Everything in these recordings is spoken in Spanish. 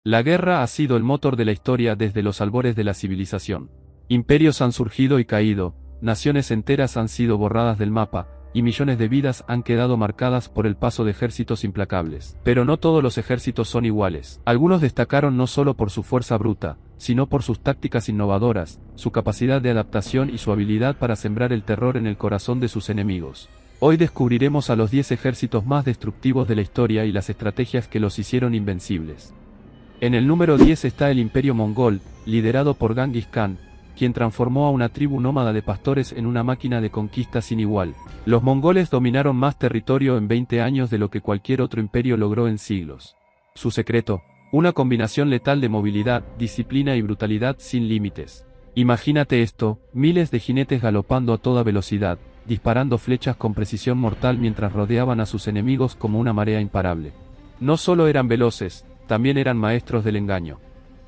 La guerra ha sido el motor de la historia desde los albores de la civilización. Imperios han surgido y caído, naciones enteras han sido borradas del mapa, y millones de vidas han quedado marcadas por el paso de ejércitos implacables. Pero no todos los ejércitos son iguales. Algunos destacaron no solo por su fuerza bruta, sino por sus tácticas innovadoras, su capacidad de adaptación y su habilidad para sembrar el terror en el corazón de sus enemigos. Hoy descubriremos a los 10 ejércitos más destructivos de la historia y las estrategias que los hicieron invencibles. En el número 10 está el Imperio Mongol, liderado por Genghis Khan, quien transformó a una tribu nómada de pastores en una máquina de conquista sin igual. Los mongoles dominaron más territorio en 20 años de lo que cualquier otro imperio logró en siglos. Su secreto, una combinación letal de movilidad, disciplina y brutalidad sin límites. Imagínate esto, miles de jinetes galopando a toda velocidad, disparando flechas con precisión mortal mientras rodeaban a sus enemigos como una marea imparable. No solo eran veloces, también eran maestros del engaño.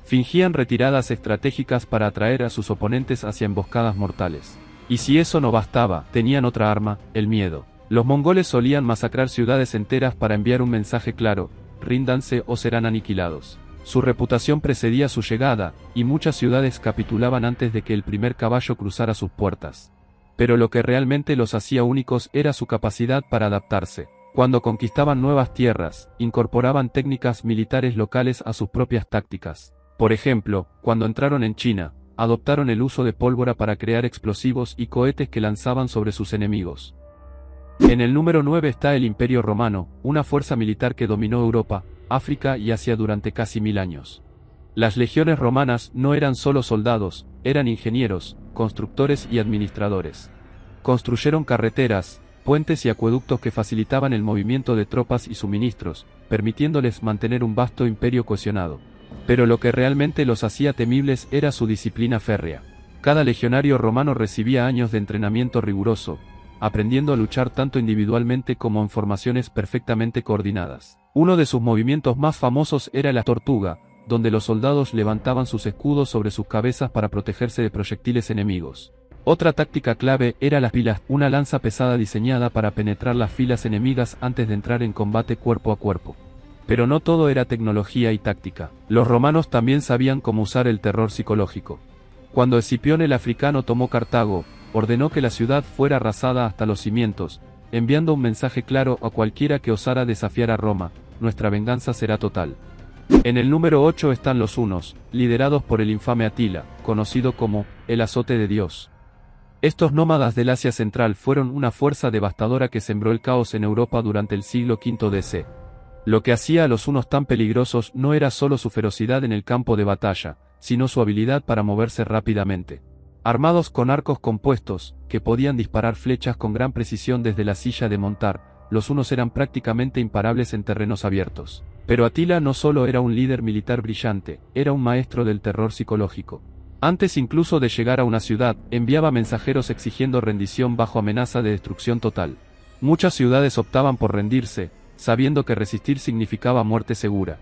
Fingían retiradas estratégicas para atraer a sus oponentes hacia emboscadas mortales. Y si eso no bastaba, tenían otra arma, el miedo. Los mongoles solían masacrar ciudades enteras para enviar un mensaje claro: ríndanse o serán aniquilados. Su reputación precedía su llegada, y muchas ciudades capitulaban antes de que el primer caballo cruzara sus puertas. Pero lo que realmente los hacía únicos era su capacidad para adaptarse. Cuando conquistaban nuevas tierras, incorporaban técnicas militares locales a sus propias tácticas. Por ejemplo, cuando entraron en China, adoptaron el uso de pólvora para crear explosivos y cohetes que lanzaban sobre sus enemigos. En el número 9 está el Imperio Romano, una fuerza militar que dominó Europa, África y Asia durante casi 1000 años. Las legiones romanas no eran solo soldados, eran ingenieros, constructores y administradores. Construyeron carreteras, puentes y acueductos que facilitaban el movimiento de tropas y suministros, permitiéndoles mantener un vasto imperio cohesionado. Pero lo que realmente los hacía temibles era su disciplina férrea. Cada legionario romano recibía años de entrenamiento riguroso, aprendiendo a luchar tanto individualmente como en formaciones perfectamente coordinadas. Uno de sus movimientos más famosos era la tortuga, donde los soldados levantaban sus escudos sobre sus cabezas para protegerse de proyectiles enemigos. Otra táctica clave era la pila, una lanza pesada diseñada para penetrar las filas enemigas antes de entrar en combate cuerpo a cuerpo. Pero no todo era tecnología y táctica. Los romanos también sabían cómo usar el terror psicológico. Cuando Escipión el africano tomó Cartago, ordenó que la ciudad fuera arrasada hasta los cimientos, enviando un mensaje claro a cualquiera que osara desafiar a Roma: nuestra venganza será total. En el número 8 están los hunos, liderados por el infame Atila, conocido como el azote de Dios. Estos nómadas del Asia Central fueron una fuerza devastadora que sembró el caos en Europa durante el siglo V DC. Lo que hacía a los hunos tan peligrosos no era solo su ferocidad en el campo de batalla, sino su habilidad para moverse rápidamente. Armados con arcos compuestos, que podían disparar flechas con gran precisión desde la silla de montar, los hunos eran prácticamente imparables en terrenos abiertos. Pero Atila no solo era un líder militar brillante, era un maestro del terror psicológico. Antes incluso de llegar a una ciudad, enviaba mensajeros exigiendo rendición bajo amenaza de destrucción total. Muchas ciudades optaban por rendirse, sabiendo que resistir significaba muerte segura.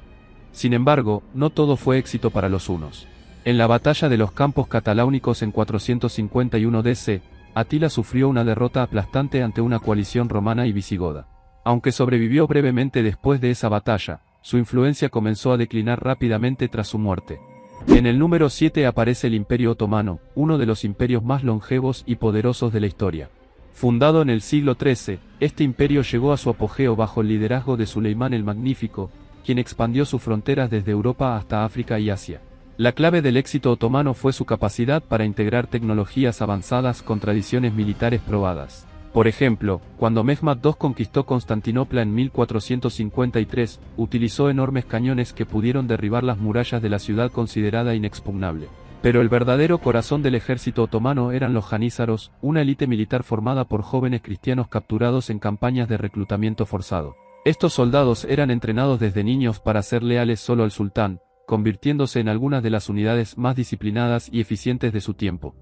Sin embargo, no todo fue éxito para los hunos. En la batalla de los Campos Cataláunicos en 451 DC, Atila sufrió una derrota aplastante ante una coalición romana y visigoda. Aunque sobrevivió brevemente después de esa batalla, su influencia comenzó a declinar rápidamente tras su muerte. En el número 7 aparece el Imperio Otomano, uno de los imperios más longevos y poderosos de la historia. Fundado en el siglo XIII, este imperio llegó a su apogeo bajo el liderazgo de Suleimán el Magnífico, quien expandió sus fronteras desde Europa hasta África y Asia. La clave del éxito otomano fue su capacidad para integrar tecnologías avanzadas con tradiciones militares probadas. Por ejemplo, cuando Mehmed II conquistó Constantinopla en 1453, utilizó enormes cañones que pudieron derribar las murallas de la ciudad considerada inexpugnable. Pero el verdadero corazón del ejército otomano eran los janízaros, una élite militar formada por jóvenes cristianos capturados en campañas de reclutamiento forzado. Estos soldados eran entrenados desde niños para ser leales solo al sultán, convirtiéndose en algunas de las unidades más disciplinadas y eficientes de su tiempo.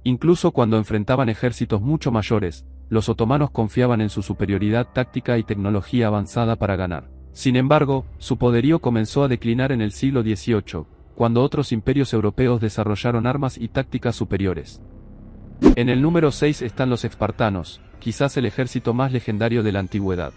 Incluso cuando enfrentaban ejércitos mucho mayores, los otomanos confiaban en su superioridad táctica y tecnología avanzada para ganar. Sin embargo, su poderío comenzó a declinar en el siglo XVIII, cuando otros imperios europeos desarrollaron armas y tácticas superiores. En el número 6 están los espartanos, quizás el ejército más legendario de la antigüedad.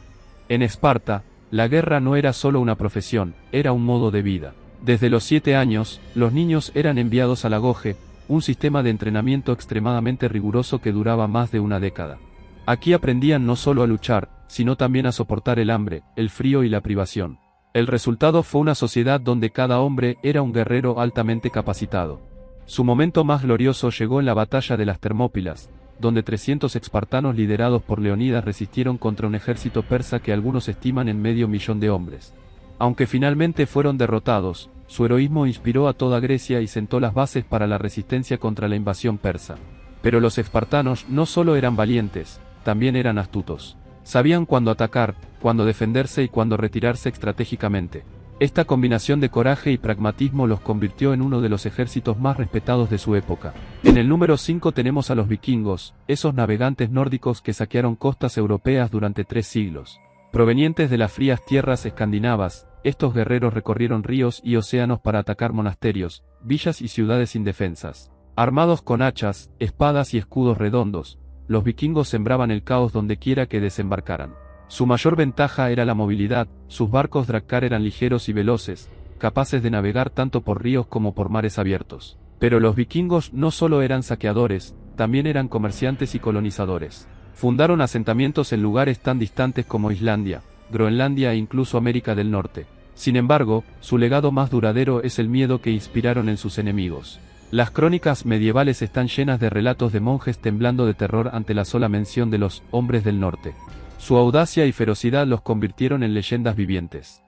En Esparta, la guerra no era solo una profesión, era un modo de vida. Desde los 7 años, los niños eran enviados a la Goje, un sistema de entrenamiento extremadamente riguroso que duraba más de una década. Aquí aprendían no solo a luchar, sino también a soportar el hambre, el frío y la privación. El resultado fue una sociedad donde cada hombre era un guerrero altamente capacitado. Su momento más glorioso llegó en la batalla de las Termópilas, donde 300 espartanos liderados por Leonidas resistieron contra un ejército persa que algunos estiman en 500.000 de hombres. Aunque finalmente fueron derrotados, su heroísmo inspiró a toda Grecia y sentó las bases para la resistencia contra la invasión persa. Pero los espartanos no solo eran valientes, también eran astutos. Sabían cuándo atacar, cuándo defenderse y cuándo retirarse estratégicamente. Esta combinación de coraje y pragmatismo los convirtió en uno de los ejércitos más respetados de su época. En el número 5 tenemos a los vikingos, esos navegantes nórdicos que saquearon costas europeas durante 3 siglos. Provenientes de las frías tierras escandinavas, estos guerreros recorrieron ríos y océanos para atacar monasterios, villas y ciudades indefensas. Armados con hachas, espadas y escudos redondos, los vikingos sembraban el caos donde quiera que desembarcaran. Su mayor ventaja era la movilidad, sus barcos drakkar eran ligeros y veloces, capaces de navegar tanto por ríos como por mares abiertos. Pero los vikingos no solo eran saqueadores, también eran comerciantes y colonizadores. Fundaron asentamientos en lugares tan distantes como Islandia, Groenlandia e incluso América del Norte. Sin embargo, su legado más duradero es el miedo que inspiraron en sus enemigos. Las crónicas medievales están llenas de relatos de monjes temblando de terror ante la sola mención de los hombres del norte. Su audacia y ferocidad los convirtieron en leyendas vivientes.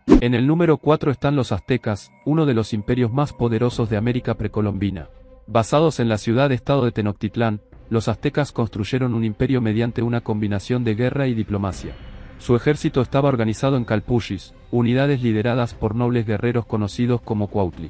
En el número 4 están los aztecas, uno de los imperios más poderosos de América precolombina. Basados en la ciudad-estado de Tenochtitlán, los aztecas construyeron un imperio mediante una combinación de guerra y diplomacia. Su ejército estaba organizado en calpuchis, unidades lideradas por nobles guerreros conocidos como cuautli.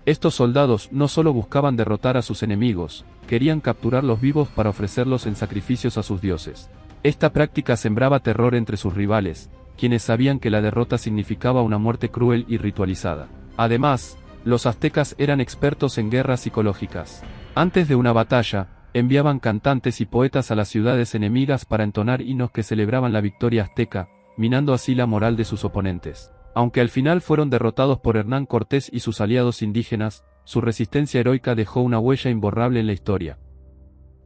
Estos soldados no solo buscaban derrotar a sus enemigos, querían capturarlos vivos para ofrecerlos en sacrificios a sus dioses. Esta práctica sembraba terror entre sus rivales, quienes sabían que la derrota significaba una muerte cruel y ritualizada. Además, los aztecas eran expertos en guerras psicológicas. Antes de una batalla, enviaban cantantes y poetas a las ciudades enemigas para entonar himnos que celebraban la victoria azteca, minando así la moral de sus oponentes. Aunque al final fueron derrotados por Hernán Cortés y sus aliados indígenas, su resistencia heroica dejó una huella imborrable en la historia.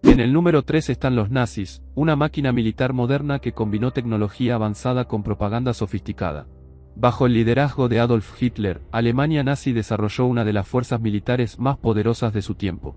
En el número 3 están los nazis, una máquina militar moderna que combinó tecnología avanzada con propaganda sofisticada. Bajo el liderazgo de Adolf Hitler, Alemania nazi desarrolló una de las fuerzas militares más poderosas de su tiempo.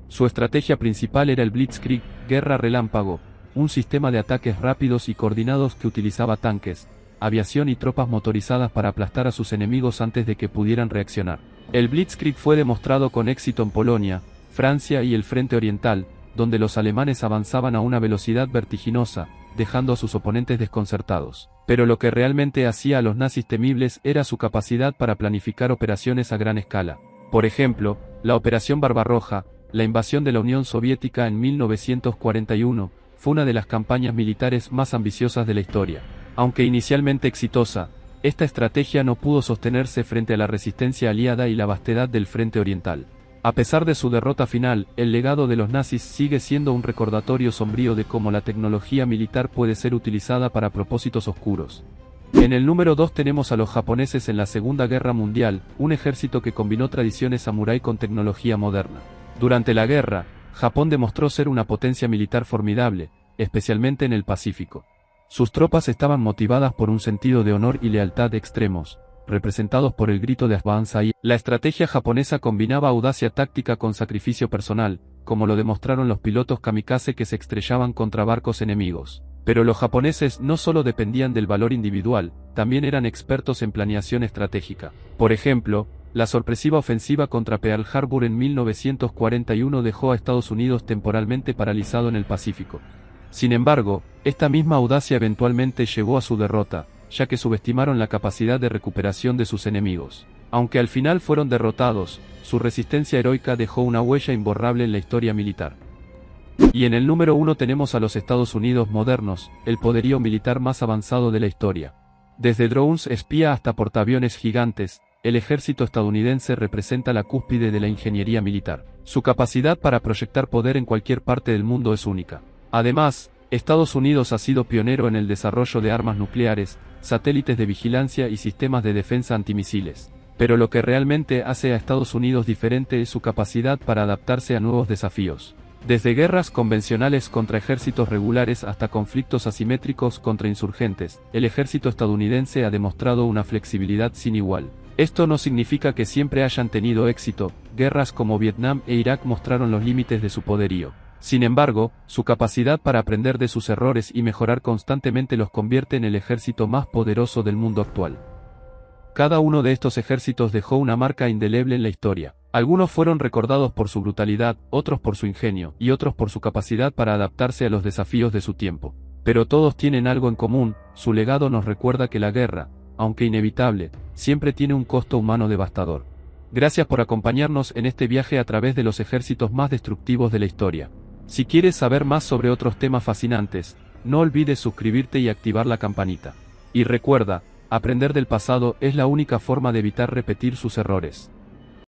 Su estrategia principal era el Blitzkrieg, guerra relámpago, un sistema de ataques rápidos y coordinados que utilizaba tanques, aviación y tropas motorizadas para aplastar a sus enemigos antes de que pudieran reaccionar. El Blitzkrieg fue demostrado con éxito en Polonia, Francia y el Frente Oriental, donde los alemanes avanzaban a una velocidad vertiginosa, dejando a sus oponentes desconcertados. Pero lo que realmente hacía a los nazis temibles era su capacidad para planificar operaciones a gran escala. Por ejemplo, la Operación Barbarroja, la invasión de la Unión Soviética en 1941, fue una de las campañas militares más ambiciosas de la historia. Aunque inicialmente exitosa, esta estrategia no pudo sostenerse frente a la resistencia aliada y la vastedad del Frente Oriental. A pesar de su derrota final, el legado de los nazis sigue siendo un recordatorio sombrío de cómo la tecnología militar puede ser utilizada para propósitos oscuros. En el número 2 tenemos a los japoneses en la Segunda Guerra Mundial, un ejército que combinó tradiciones samurái con tecnología moderna. Durante la guerra, Japón demostró ser una potencia militar formidable, especialmente en el Pacífico. Sus tropas estaban motivadas por un sentido de honor y lealtad extremos, representados por el grito de Banzai. La estrategia japonesa combinaba audacia táctica con sacrificio personal, como lo demostraron los pilotos kamikaze que se estrellaban contra barcos enemigos. Pero los japoneses no solo dependían del valor individual, también eran expertos en planeación estratégica. Por ejemplo, la sorpresiva ofensiva contra Pearl Harbor en 1941 dejó a Estados Unidos temporalmente paralizado en el Pacífico. Sin embargo, esta misma audacia eventualmente llevó a su derrota, ya que subestimaron la capacidad de recuperación de sus enemigos. Aunque al final fueron derrotados, su resistencia heroica dejó una huella imborrable en la historia militar. Y en el número 1 tenemos a los Estados Unidos modernos, el poderío militar más avanzado de la historia. Desde drones espía hasta portaaviones gigantes, el ejército estadounidense representa la cúspide de la ingeniería militar. Su capacidad para proyectar poder en cualquier parte del mundo es única. Además, Estados Unidos ha sido pionero en el desarrollo de armas nucleares, satélites de vigilancia y sistemas de defensa antimisiles. Pero lo que realmente hace a Estados Unidos diferente es su capacidad para adaptarse a nuevos desafíos. Desde guerras convencionales contra ejércitos regulares hasta conflictos asimétricos contra insurgentes, el ejército estadounidense ha demostrado una flexibilidad sin igual. Esto no significa que siempre hayan tenido éxito, guerras como Vietnam e Irak mostraron los límites de su poderío. Sin embargo, su capacidad para aprender de sus errores y mejorar constantemente los convierte en el ejército más poderoso del mundo actual. Cada uno de estos ejércitos dejó una marca indeleble en la historia. Algunos fueron recordados por su brutalidad, otros por su ingenio, y otros por su capacidad para adaptarse a los desafíos de su tiempo. Pero todos tienen algo en común: su legado nos recuerda que la guerra, aunque inevitable, siempre tiene un costo humano devastador. Gracias por acompañarnos en este viaje a través de los ejércitos más destructivos de la historia. Si quieres saber más sobre otros temas fascinantes, no olvides suscribirte y activar la campanita. Y recuerda, aprender del pasado es la única forma de evitar repetir sus errores.